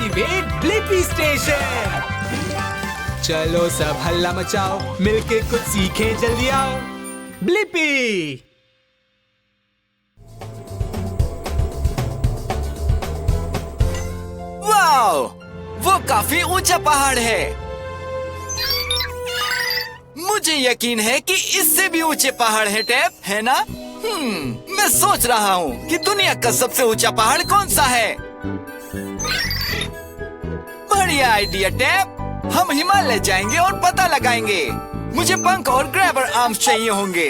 Activate Blippi station. चलो सब हल्ला मचाओ, मिलके कुछ सीखें, जल्दी आओ। ब्लिपी। वाओ, वो काफी ऊंचा पहाड़ है। मुझे यकीन है कि इससे भी ऊंचे पहाड़ है टैप, है ना? मैं सोच रहा हूँ कि दुनिया का सबसे ऊंचा पहाड़ कौन सा है। बढ़िया आइडिया टैप। हम हिमालय जाएंगे और पता लगाएंगे। मुझे पंख और ग्रैबर आर्म्स चाहिए होंगे।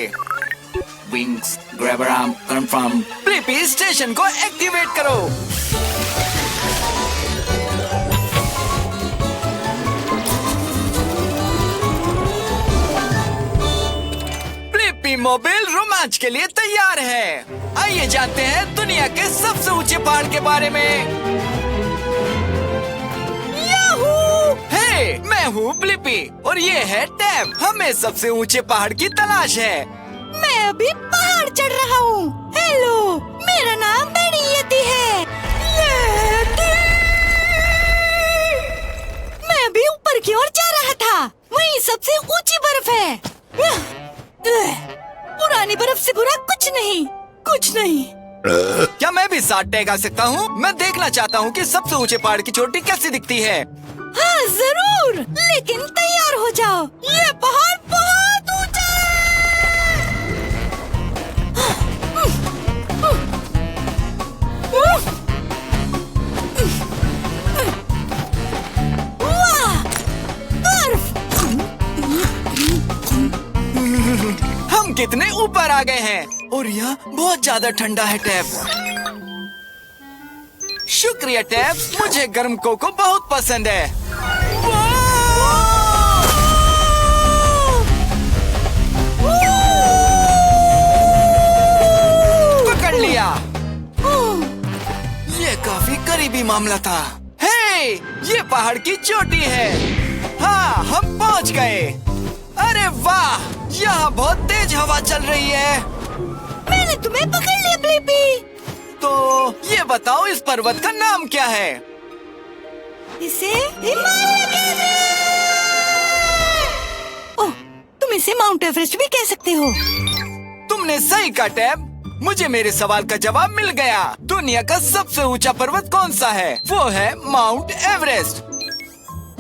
Wings, grabber arm confirm. Blippi station को एक्टिवेट करो। ब्लिपी मोबाइल रोमांच के लिए तैयार है। आइए जानते हैं दुनिया के सबसे ऊंचे पहाड़ के बारे में। मैं हूँ ब्लिपी और ये है टैप। हमें सबसे ऊंचे पहाड़ की तलाश है। मैं अभी पहाड़ चढ़ रहा हूँ। हेलो, मेरा नाम बड़ी यती है। यती। मैं अभी ऊपर की ओर जा रहा था। वहीं सबसे ऊंची बर्फ है। पुरानी बर्फ से बुरा कुछ नहीं, कुछ नहीं। क्या मैं भी साथ टैग आ सकता हूँ? मैं देखना चाहता हूँ कि सबसे ऊंचे पहाड़ की चोटी कैसी दिखती है। हाँ जरूर, लेकिन तैयार हो जाओ। ये पहाड़ बहुत ऊंचा है। वाह, बर्फ। हम कितने ऊपर आ गए हैं और यह बहुत ज्यादा ठंडा है टैप। शुक्रिया टैप, मुझे गर्म कोको बहुत पसंद है। पकड़ लिया। ये काफी करीबी मामला था। हे, ये पहाड़ की चोटी है। हाँ, हम पहुंच गए। अरे वाह, यहाँ बहुत तेज हवा चल रही है। मैंने तुम्हें पकड़ लिया ब्लिपी। तो ये बताओ, इस पर्वत का नाम क्या है? इसे हिमालय कहते हैं। ओह, तुम इसे माउंट एवरेस्ट भी कह सकते हो। तुमने सही कहा टैब। मुझे मेरे सवाल का जवाब मिल गया। दुनिया का सबसे ऊंचा पर्वत कौन सा है? वो है माउंट एवरेस्ट।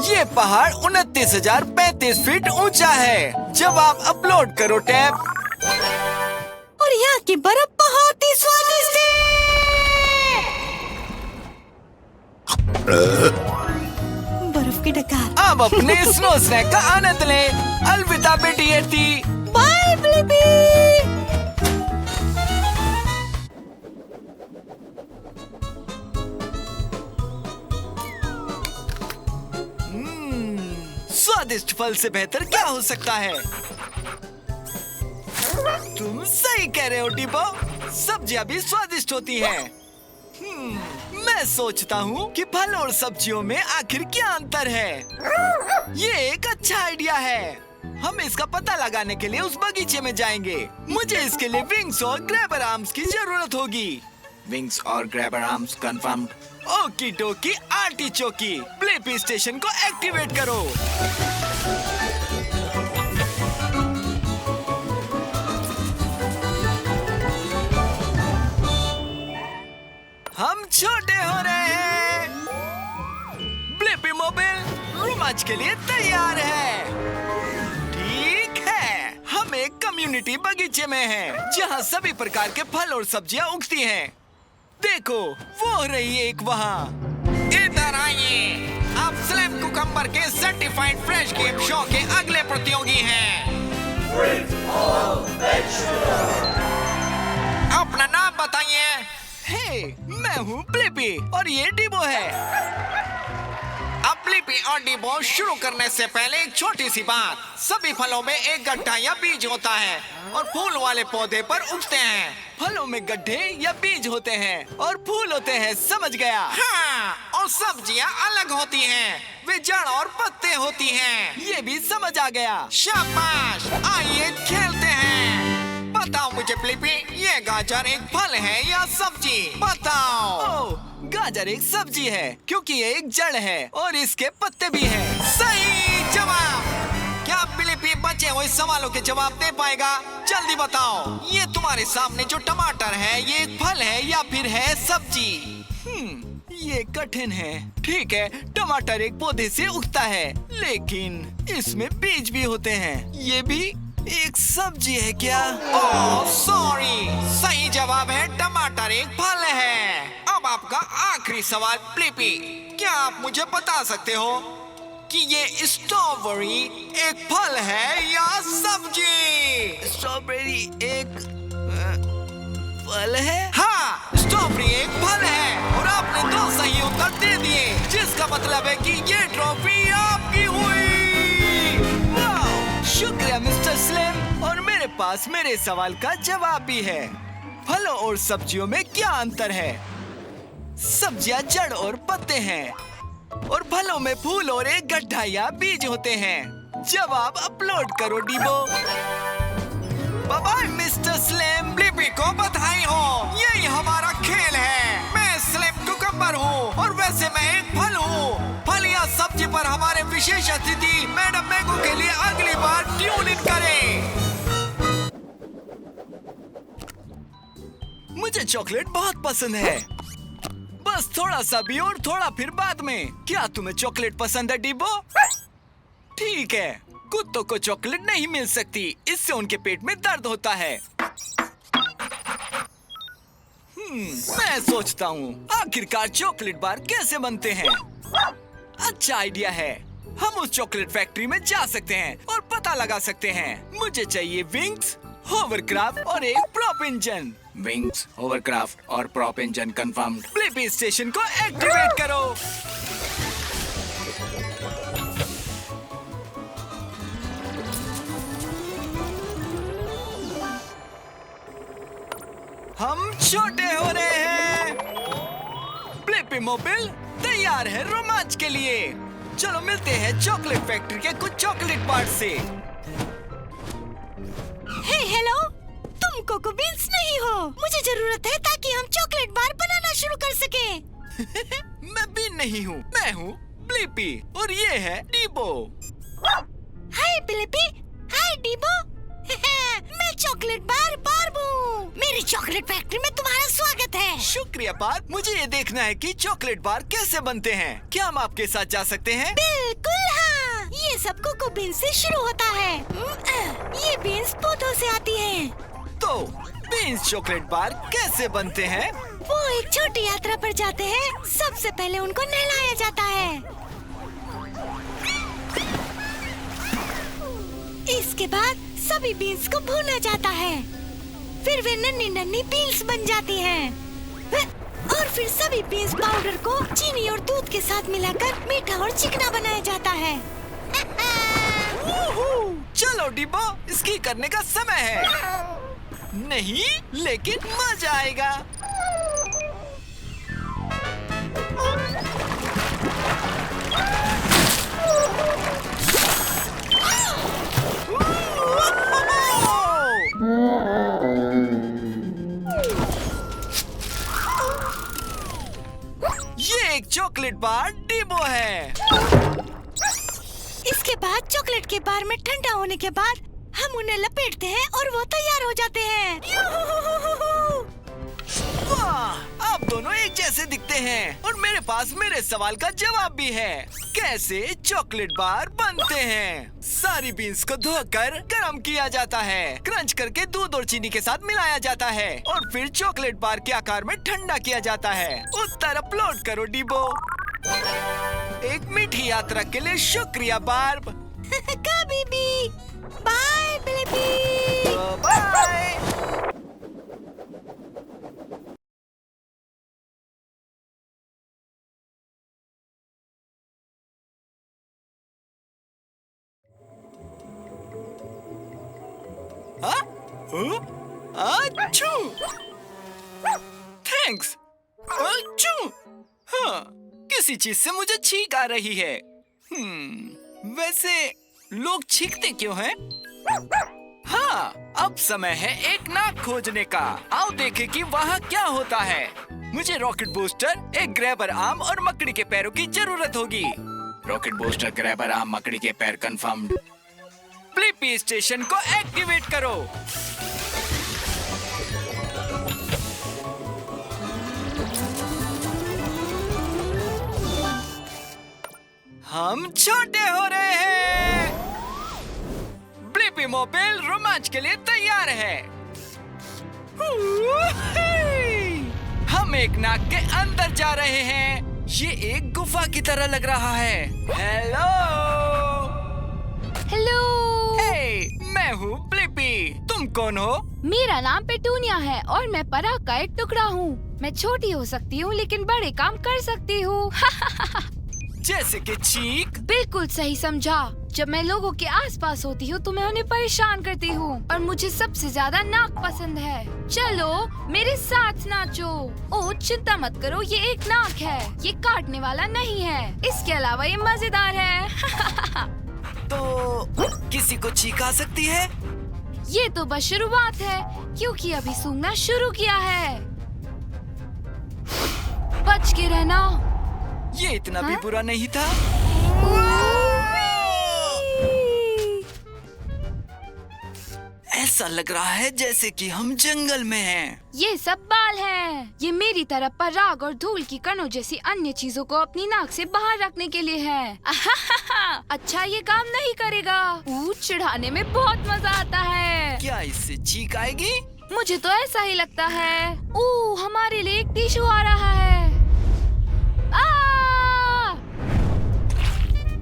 ये पहाड़ 29,035 फीट ऊंचा है। जवाब अपलोड करो टैब। और यहाँ की बर्फ बहुत ही स्वादिष्ट है। बर्फ की डकार। अब अपने स्नो स्नैक का आनंद लें। अलविदा बेटी यती। Bye Blippi. स्वादिष्ट फल से बेहतर क्या हो सकता है? तुम सही कह रहे हो डिबो। सब्जियां भी स्वादिष्ट होती हैं। मैं सोचता हूँ कि फल और सब्जियों में आखिर क्या अंतर है। ये एक अच्छा आइडिया है। हम इसका पता लगाने के लिए उस बगीचे में जाएंगे। मुझे इसके लिए विंग्स और ग्रैबर आर्म्स की जरूरत होगी। विंग्स और ग्रैबर आर्म्स कंफर्म्ड। ओकी डोकी आर्टिचोकी। ब्लिपी स्टेशन को एक्टिवेट करो। हम छोटे हो रहे हैं। ब्लिपी मोबाइल रोमांच के लिए तैयार है। ठीक है, हम एक कम्युनिटी बगीचे में हैं, जहां सभी प्रकार के फल और सब्जियां उगती हैं। देखो, वो रही एक वहाँ। इधर आइए, आप स्लैम कुकम्बर के सर्टिफाइड फ्रेश गेम शो के अगले प्रतियोगी हैं। अपना नाम बताइए। हे, मैं हूँ ब्लिपी और ये डिबो है। अब ब्लिपी और डिबो शुरू करने से पहले एक छोटी सी बात। सभी फलों में एक गड्ढा या बीज होता है और फूल वाले पौधे पर उगते हैं। फलों में गड्ढे या बीज होते हैं और फूल होते हैं, समझ गया? हाँ, और सब्जियाँ अलग होती हैं। वे जड़ और पत्ते होती हैं। ये भी समझ आ गया। शाबाश, आइए खेलते हैं। बताओ मुझे ब्लिपी, ये गाजर एक फल है या सब्जी? बताओ। गाजर एक सब्जी है क्योंकि ये एक जड़ है और इसके पत्ते भी हैं। सही जवाब। क्या ब्लिपी बचे हुए सवालों के जवाब दे पाएगा? जल्दी बताओ। ये तुम्हारे सामने जो टमाटर है ये एक फल है या फिर है सब्जी? ये कठिन है। ठीक है, टमाटर एक पौधे से उगता है, लेकिन इसमें बीज भी होते हैं। ये भी एक सब्जी है क्या? ओह सॉरी, सही जवाब है टमाटर एक फल है। अब आपका आखिरी सवाल ब्लिपी, क्या आप मुझे बता सकते हो कि ये स्ट्रॉबेरी एक फल है या सब्जी? स्ट्रॉबेरी एक फल है? हाँ, स्ट्रॉबेरी एक फल है और आपने 2 सही उत्तर दे दिए, जिसका मतलब है कि ये ट्रॉफी आपकी हुई। वाह, शुक्रिया मिस्टर स्लिम। और मेरे पास मेरे सवाल का जवाब भी है। फलों और सब्जियों में क्या अंतर है? सब्जियां जड़ और पत्ते हैं और फलों में फूल और एक गड्ढा या बीज होते हैं। जवाब अपलोड करो Deebo. Bye bye mister Slim. Blippi को बधाई हो, यही हमारा खेल है। मैं स्लिम कुकम्बर हूँ और वैसे मैं एक फल हूँ। फल या सब्जी पर हमारे विशेष अतिथि मैडम मैंगो के लिए अगली बार ट्यून इन करें। मुझे चॉकलेट बहुत पसंद है, बस थोड़ा सा भी और थोड़ा फिर बाद में। क्या तुम्हें चॉकलेट पसंद है डीबो? ठीक है, कुत्तों को चॉकलेट नहीं मिल सकती, इससे उनके पेट में दर्द होता है। मैं सोचता हूँ आखिरकार चॉकलेट बार कैसे बनते हैं। अच्छा आइडिया है, हम उस चॉकलेट फैक्ट्री में जा सकते हैं और पता लगा सकते हैं। मुझे चाहिए विंग्स, होवरक्राफ्ट और एक प्रॉप इंजन। विंग्स, होवरक्राफ्ट और prop engine confirmed. Blippi station को एक्टिवेट करो। हम छोटे हो रहे हैं। ब्लिपी मोबाइल तैयार है रोमांच के लिए। चलो मिलते हैं चॉकलेट फैक्ट्री के कुछ चॉकलेट पार्ट से। हे हेलो, तुम कोको बीन्स नहीं हो। मुझे जरूरत है ताकि हम चॉकलेट बार बनाना शुरू कर सके। मैं बीन नहीं हूँ, मैं हूँ ब्लिपी और ये है डीबो। हाय ब्लिपी, हाय डीबो। मैं चॉकलेट बार बारबू। मेरी चॉकलेट फैक्ट्री में तुम्हारा स्वागत है। शुक्रिया बार। मुझे ये देखना है कि चॉकलेट बार कैसे बनते हैं। क्या हम आपके साथ जा सकते हैं? बिल्कुल हाँ, ये सब कोको बीन्स से शुरू होता है। ये बीन्स पौधों से आती हैं। तो बीन्स चॉकलेट बार कैसे बनते हैं? वो एक छोटी यात्रा पर जाते हैं। सबसे पहले उनको नहलाया जाता है, इसके बाद सभी बीन्स को भूना जाता है। फिर वे नन्ही नन्ही बीन्स बन जाती हैं। और फिर सभी बीन्स पाउडर को चीनी और दूध के साथ मिलाकर मीठा और चिकना बनाया जाता है। चलो डिब्बो, इसकी करने का समय है। नहीं, लेकिन मजा आएगा। ये एक चॉकलेट बार डिब्बो है। इसके बाद चॉकलेट के बार में ठंडा होने के बाद हम उन्हें लपेटते हैं और वो तैयार हो जाते हैं। वाह, आप दोनों एक जैसे दिखते हैं और मेरे पास मेरे सवाल का जवाब भी है। कैसे चॉकलेट बार बनते हैं? सारी बीन्स को धोकर गरम किया जाता है, क्रंच करके दूध और चीनी के साथ मिलाया जाता है और फिर चॉकलेट बार के आकार में ठंडा किया जाता है। उत्तर अपलोड करो डिब्बो। एक मीठी यात्रा के लिए शुक्रिया बार्ब। कभी भी। Bye Blippi. बाय। अच्छू, थैंक्स। अच्छू, हाँ, किसी चीज से मुझे छींक आ रही है। वैसे लोग छींकते क्यों हैं? हाँ, अब समय है एक नाक खोजने का। आओ देखें कि वहाँ क्या होता है। मुझे रॉकेट बूस्टर, एक ग्रैबर आर्म और मकड़ी के पैरों की जरूरत होगी। रॉकेट बूस्टर, ग्रैबर आर्म, मकड़ी के पैर कंफर्म्ड। ब्लिपी स्टेशन को एक्टिवेट करो। हम छोटे हो रहे हैं। ब्लिपी मोबाइल रोमांच के लिए तैयार है। हम एक नाक के अंदर जा रहे हैं। ये एक गुफा की तरह लग रहा है। Hello hello. हे, मैं हूँ ब्लिपी। तुम कौन हो? मेरा नाम पेटूनिया है और मैं पराग का एक टुकड़ा हूँ। मैं छोटी हो सकती हूँ लेकिन बड़े काम कर सकती हूँ। जैसे कि चीख। बिल्कुल सही समझा। जब मैं लोगों के आसपास होती हूँ तो मैं उन्हें परेशान करती हूँ और मुझे सबसे ज्यादा नाक पसंद है। चलो मेरे साथ नाचो। ओह चिंता मत करो, ये एक नाक है, ये काटने वाला नहीं है। इसके अलावा ये मजेदार है। तो किसी को चीख आ सकती है? ये तो बस शुरुआत है क्योंकि अभी सूंघना शुरू किया है। बच के रहना। ये इतना भी बुरा नहीं था। ऐसा लग रहा है जैसे कि हम जंगल में हैं। ये सब बाल हैं। ये मेरी तरह पराग और धूल की कणों जैसी अन्य चीजों को अपनी नाक से बाहर रखने के लिए है। अच्छा ये काम नहीं करेगा। चिढ़ाने में बहुत मजा आता है। क्या इससे चीख आएगी? मुझे तो ऐसा ही लगता है। हमारे लिए एक टिश्यू आ रहा है।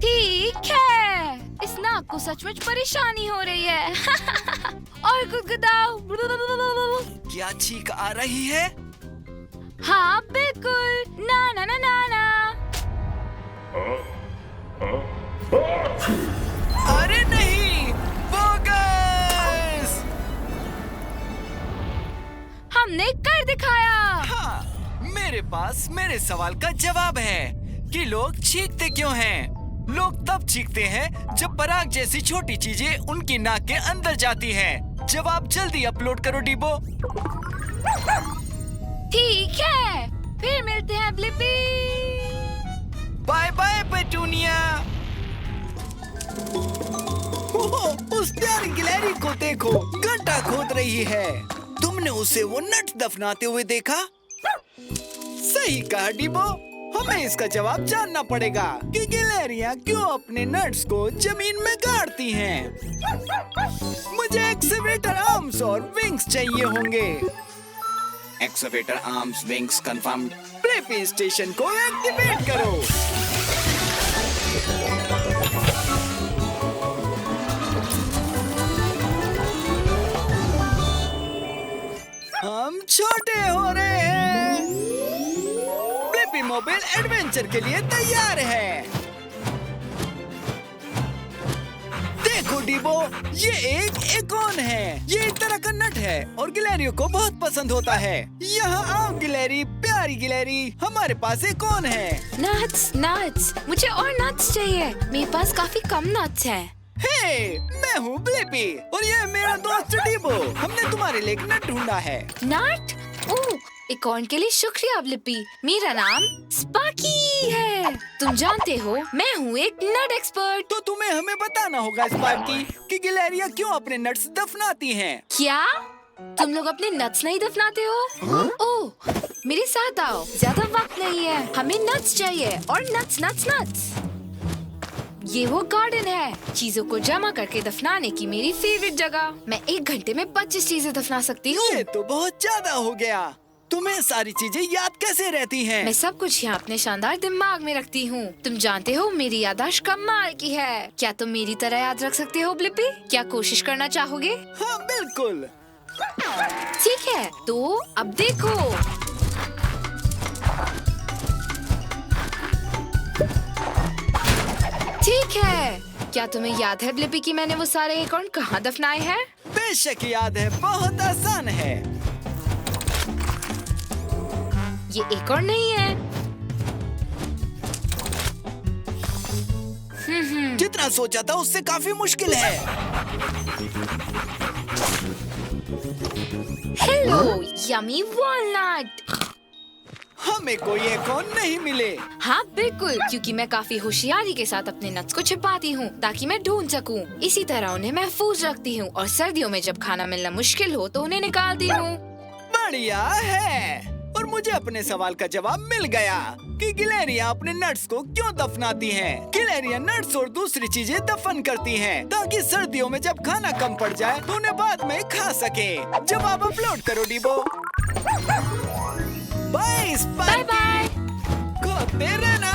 ठीक है, इस नाक को सचमुच परेशानी हो रही है। और गुदगुदाओ। क्या चीख आ रही है? हाँ बिल्कुल। ना ना ना ना ना। अरे नहीं, बोगस! हमने कर दिखाया। हाँ, मेरे पास मेरे सवाल का जवाब है कि लोग चीखते क्यों हैं। लोग तब चीखते हैं जब पराग जैसी छोटी चीजें उनकी नाक के अंदर जाती हैं। जवाब जल्दी अपलोड करो डिबो। ठीक है, फिर मिलते हैं ब्लिपी। Bye bye petunia. उस प्यारी गिलहरी को देखो, गड्ढा खोद रही है। तुमने उसे वो नट दफनाते हुए देखा? सही कहा डिबो। हमें इसका जवाब जानना पड़ेगा कि गिलहरियां क्यों अपने नट्स को जमीन में गाड़ती हैं। मुझे एक्सकेवेटर आर्म्स और विंग्स चाहिए होंगे। Excavator arms, wings confirmed. Blippi station को एक्टिवेट करो। हम छोटे हो रहे हैं। ब्लिपी मोबाइल एडवेंचर के लिए तैयार है। देखो डिबो, ये एक एकोन है। ये एक तरह का नट है और गिलहरियों को बहुत पसंद होता है। यहाँ आओ गिलहरी, प्यारी गिलहरी, हमारे पास एकोन है। नट्स नट्स, मुझे और नट्स चाहिए। मेरे पास काफी कम नट्स हैं। हे, मैं हूँ ब्लिपी और ये मेरा दोस्त डिबो। हमने तुम्हारे लिए एक नट ढूंढा है। नट? एकोन के लिए शुक्रिया ब्लिपी। मेरा नाम स्पार्की है। तुम जानते हो मैं हूँ एक नट एक्सपर्ट। तो तुम्हें हमें बताना होगा स्पार्की कि गिलहरियां क्यों अपने नट्स दफनाती हैं। क्या तुम लोग अपने नट्स नहीं दफनाते हो? ओह, मेरे साथ आओ, ज्यादा वक्त नहीं है। हमें नट्स चाहिए और नट्स नट्स नट्स। ये वो गार्डन है, चीजों को जमा करके दफनाने की मेरी फेवरेट जगह। मैं 1 घंटे में 25 चीजें दफना सकती हूँ। ये तो बहुत ज्यादा हो गया। तुम्हें सारी चीजें याद कैसे रहती हैं? मैं सब कुछ यहाँ अपने शानदार दिमाग में रखती हूँ। तुम जानते हो मेरी याददाश्त कमाल की है। क्या तुम मेरी तरह याद रख सकते हो ब्लिपी? क्या कोशिश करना चाहोगे? हाँ बिल्कुल। ठीक है, तो अब देखो। ठीक है, क्या तुम्हें याद है ब्लिपी कि मैंने वो सारे एकोन कहाँ दफनाए हैं? बेशक याद है, बहुत आसान है। ये एकोन नहीं है। जितना सोचा था उससे काफी मुश्किल है। Hello yummy walnut. हमें कोई एक और नहीं मिले। हाँ बिल्कुल, क्योंकि मैं काफी होशियारी के साथ अपने नट्स को छिपाती हूँ ताकि मैं ढूंढ सकूँ। इसी तरह उन्हें महफूज रखती हूँ और सर्दियों में जब खाना मिलना मुश्किल हो तो उन्हें निकालती हूँ। बढ़िया है। और मुझे अपने सवाल का जवाब मिल गया कि गिलहरियाँ अपने नट्स को क्यों दफनाती हैं। गिलहरियाँ नट्स और दूसरी चीजें दफन करती हैं ताकि सर्दियों में जब खाना कम पड़ जाए तो उन्हें बाद में खा सके। जवाब अपलोड करो डीबो। Bye bye bye. खोते रहना।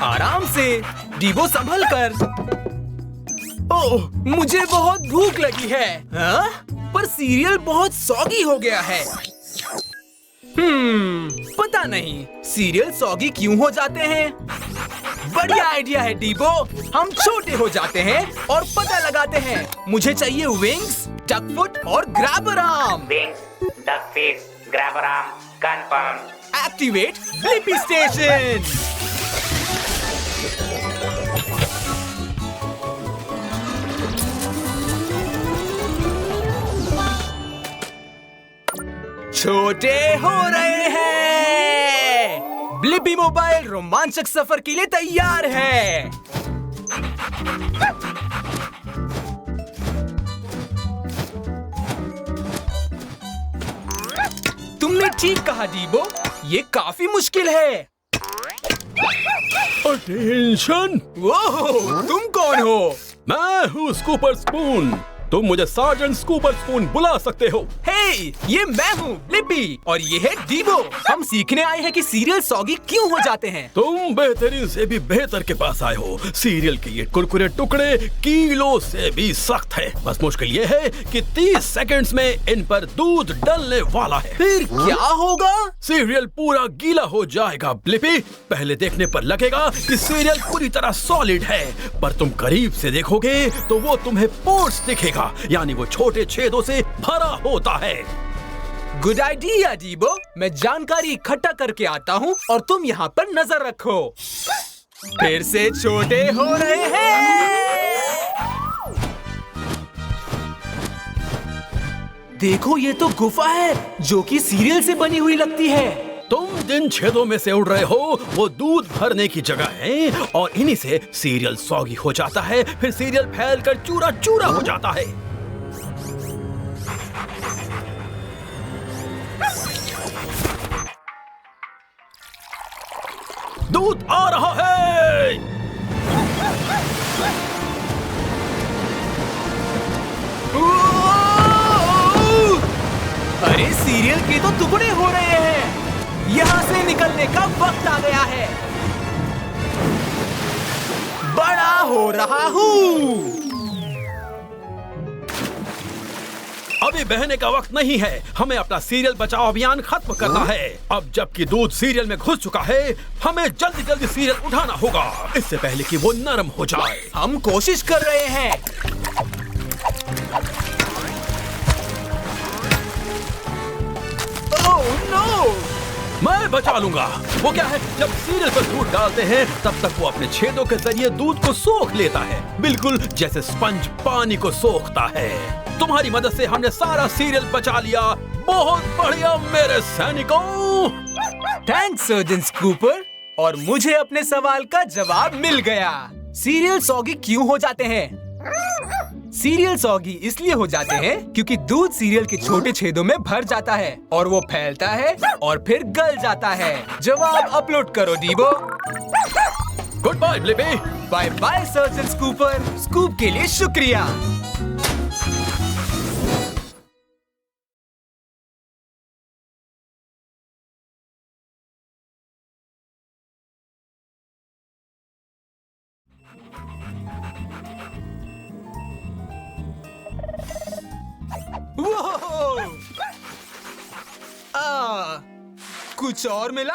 आराम से डीबो, संभल कर। ओह, मुझे बहुत भूख लगी है। हाँ? पर सीरियल बहुत सॉगी हो गया है। पता नहीं सीरियल सॉगी क्यों हो जाते हैं। बढ़िया आइडिया है डीबो, हम छोटे हो जाते हैं और पता लगाते हैं। मुझे चाहिए विंग्स, डकफुट और grabber arm. Wings, duckfoot, grabber arm, confirm. Activate Blippi station. छोटे हो रहे हैं। ब्लिपी मोबाइल रोमांचक सफर के लिए तैयार है। तुमने ठीक कहा डीबो, ये काफी मुश्किल है। अटेंशन! ओह, तुम कौन हो? मैं हूँ स्कूपर स्पून। तुम मुझे सार्जेंट स्कूपर स्पून बुला सकते हो। हे, ये मैं हूँ ब्लिपी और ये है डीबो। हम सीखने आए हैं कि सीरियल सॉगी क्यों हो जाते हैं। तुम बेहतरीन से भी बेहतर के पास आए हो। सीरियल के ये कुरकुरे टुकड़े किलो से भी सख्त है। बस मुश्किल ये है कि 30 सेकंड्स में इन पर दूध डलने वाला है। फिर क्या होगा? सीरियल पूरा गीला हो जाएगा ब्लिपी। पहले देखने पर लगेगा कि सीरियल पूरी तरह सॉलिड है, पर तुम करीब से देखोगे तो वो तुम्हें पोर्स दिखेगा, यानी वो छोटे छेदों से भरा होता है। गुड आइडिया डीबो, मैं जानकारी इकट्ठा करके आता हूँ और तुम यहाँ पर नजर रखो। फिर से छोटे हो रहे हैं। देखो, ये तो गुफा है जो कि सीरियल से बनी हुई लगती है। तुम जिन छेदों में से उड़ रहे हो वो दूध भरने की जगह है और इन्हीं से सीरियल सॉगी हो जाता है। फिर सीरियल फैलकर चूरा चूरा हो जाता है। दूध आ रहा है। अरे, सीरियल के तो टुकड़े हो रहे हैं। यहाँ से निकलने का वक्त आ गया है। बड़ा हो रहा हूँ। अभी बहने का वक्त नहीं है। हमें अपना सीरियल बचाओ अभियान खत्म करना है। अब जबकि दूध सीरियल में घुस चुका है, हमें जल्दी जल्दी सीरियल उठाना होगा, इससे पहले कि वो नरम हो जाए। हम कोशिश कर रहे हैं। Oh no! मैं बचा लूंगा। वो क्या है, जब सीरियल पर दूध डालते हैं तब तक वो अपने छेदों के जरिए दूध को सोख लेता है, बिल्कुल जैसे स्पंज पानी को सोखता है। तुम्हारी मदद से हमने सारा सीरियल बचा लिया। बहुत बढ़िया मेरे सैनिकों। Thanks surgeon scooper. और मुझे अपने सवाल का जवाब मिल गया। सीरियल सॉगी क्यों हो जाते हैं? सीरियल सॉगी इसलिए हो जाते हैं क्योंकि दूध सीरियल के छोटे छेदों में भर जाता है और वो फैलता है और फिर गल जाता है। जवाब अपलोड करो Deebo. Good bye Blippi. Bye bye surgeon Scooper. Scoop के लिए शुक्रिया। कुछ और मिला?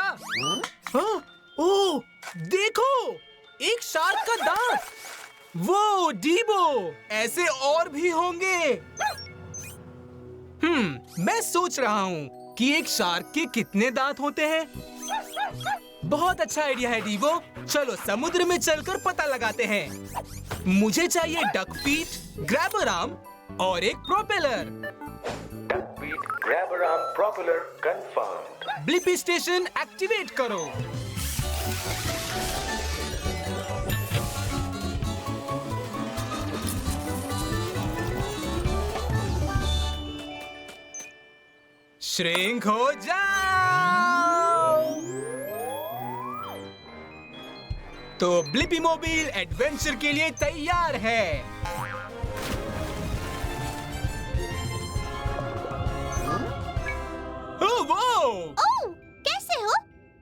हाँ? ओह, देखो, एक शार्क का दांत। वो डीबो, ऐसे और भी होंगे। मैं सोच रहा हूँ कि एक शार्क के कितने दांत होते हैं। बहुत अच्छा आइडिया है डीबो। चलो समुद्र में चलकर पता लगाते हैं। मुझे चाहिए डक फीट, ग्रैबर आर्म और एक propeller. Grabber arm propeller confirmed. Blippi station activate करो। श्रिंक हो जाओ। तो ब्लिपी मोबाइल एडवेंचर के लिए तैयार है। ओह वो! ओह, कैसे हो?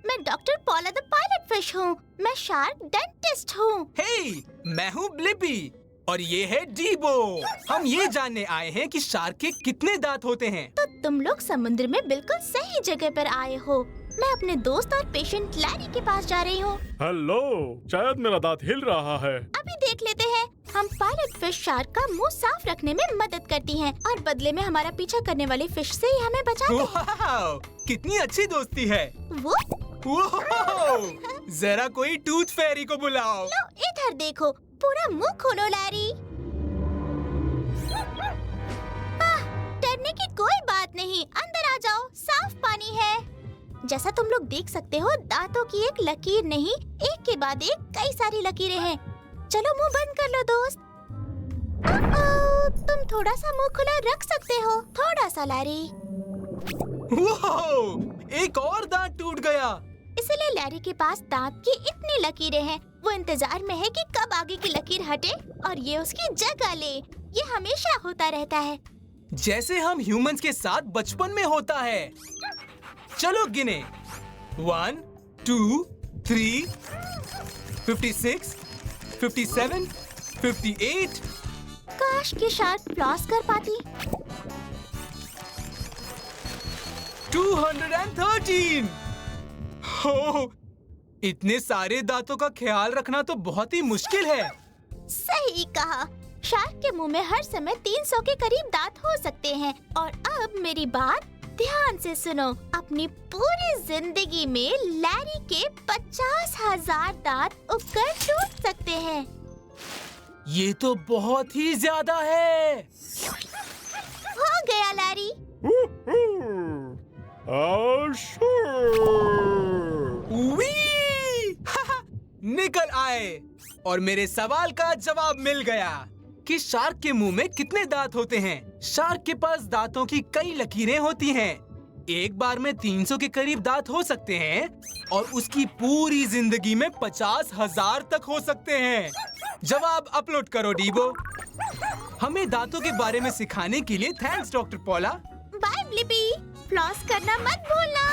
मैं डॉक्टर पॉला द पायलट फिश हूँ। मैं शार्क डेंटिस्ट हूँ। हे, मैं हूँ ब्लिपी और ये है डीबो। हम ये जानने आए हैं कि शार्क के कितने दांत होते हैं। तो तुम लोग समुद्र में बिल्कुल सही जगह पर आए हो। मैं अपने दोस्त और पेशेंट लैरी के पास जा रही हूँ। हेलो, शायद मेरा दांत हिल रहा है। अभी देख लेते हैं। हम पायलट फिश शार्क का मुंह साफ रखने में मदद करती हैं और बदले में हमारा पीछा करने वाली फिश से ही हमें बचाती हैं। वाह, कितनी अच्छी दोस्ती है। वो वाह, जरा कोई टूथ फेरी को बुलाओ। लो इधर देखो, पूरा मुंह खोलो लैरी। डरने की कोई बात नहीं, अंदर आ जाओ, साफ पानी है। जैसा तुम लोग देख सकते हो, दांतों की एक लकीर नहीं, एक के बाद एक कई सारी लकीरें हैं। चलो मुंह बंद कर लो दोस्त। तुम थोड़ा सा मुंह खुला रख सकते हो, थोड़ा सा लैरी। वाह, एक और दांत टूट गया। इसलिए लैरी के पास दांत की इतनी लकीरें हैं। वो इंतजार में है कि कब आगे की लकीर हटे और ये उसकी जगह ले। ये हमेशा होता रहता है। जैसे हम ह्यूमंस के साथ बचपन में होता है। चलो गिने। 1, 2, 3, 56, 57, 58। काश कि शार्क फ्लॉस कर पाती। 213। हो, इतने सारे दांतों का ख्याल रखना तो बहुत ही मुश्किल है। सही कहा। शार्क के मुंह में हर समय 300 के करीब दांत हो सकते हैं। और अब मेरी बात ध्यान से सुनो। अपनी पूरी जिंदगी में लैरी के 50,000 दांत उगकर टूट सकते हैं। ये तो बहुत ही ज्यादा है। हो गया लैरी। वी! निकल आए और मेरे सवाल का जवाब मिल गया कि शार्क के मुंह में कितने दांत होते हैं। शार्क के पास दांतों की कई लकीरें होती हैं। एक बार में 300 के करीब दांत हो सकते हैं और उसकी पूरी जिंदगी में 50,000 तक हो सकते हैं। जवाब अपलोड करो डीबो। हमें दांतों के बारे में सिखाने के लिए thanks doctor Paula. Bye Blippi, floss करना मत भूलना।